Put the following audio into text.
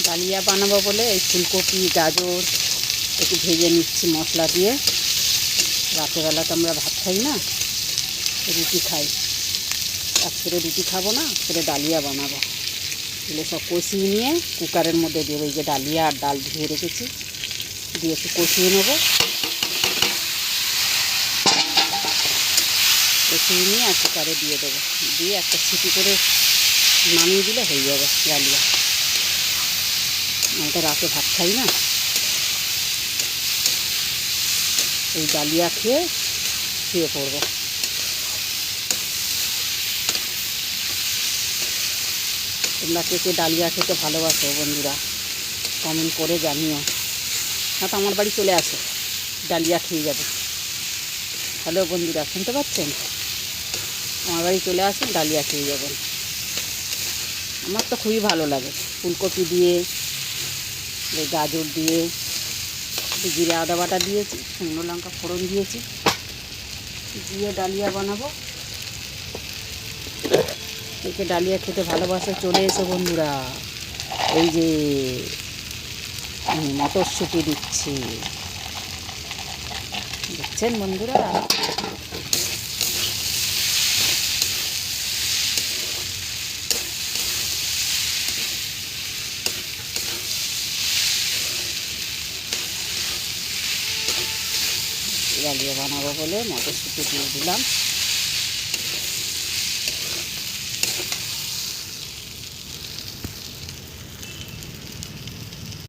Dahlia বানাবো বলে এই ফুলকপি গাজর একটু ভেজে নিচ্ছি মশলা দিয়ে। রাতেরবেলা তো আমরা ভাত খাই না, রুটি খাই। আজকে রুটি খাবো না, আজকে ডালিয়া বানাবো। এগুলো সব কষিয়ে নিয়ে কুকারের মধ্যে দেবো। এই যে ডালিয়া আর ডাল ধুয়ে রেখেছি, দিয়ে একটু কষিয়ে নেবো। কষিয়ে নিয়ে আর কুকারে দিয়ে দেবো, দিয়ে একটা সিটি করে নামিয়ে দিলে হয়ে যাবে ডালিয়া। আমি তো রাতে ভাত খাই না, এই ডালিয়া খেয়ে শুয়ে পড়বো। তোমরা কে কে ডালিয়া খেতে ভালোবাসো বন্ধুরা, কমেন্ট করে জানিও। না তো আমার বাড়ি চলে আসো, ডালিয়া খেয়ে যাবে। হ্যালো বন্ধুরা, শুনতে পাচ্ছেন? আমার বাড়ি চলে আসুন, ডালিয়া খেয়ে যাবেন। আমার তো খুবই ভালো লাগে। ফুলকপি দিয়ে, গাজর দিয়ে, জিরে আদা বাটা দিয়েছি, শুকনো লঙ্কা ফোড়ন দিয়েছি, দিয়ে ডালিয়া বানাবো। একে ডালিয়া খেতে ভালোবাসে চলে এসো বন্ধুরা। এই যে মটরশুঁটি দিচ্ছি, দেখছেন বন্ধুরা? ডালিয়া বানাবো বলে মটরশুঁটি দিয়ে দিলাম।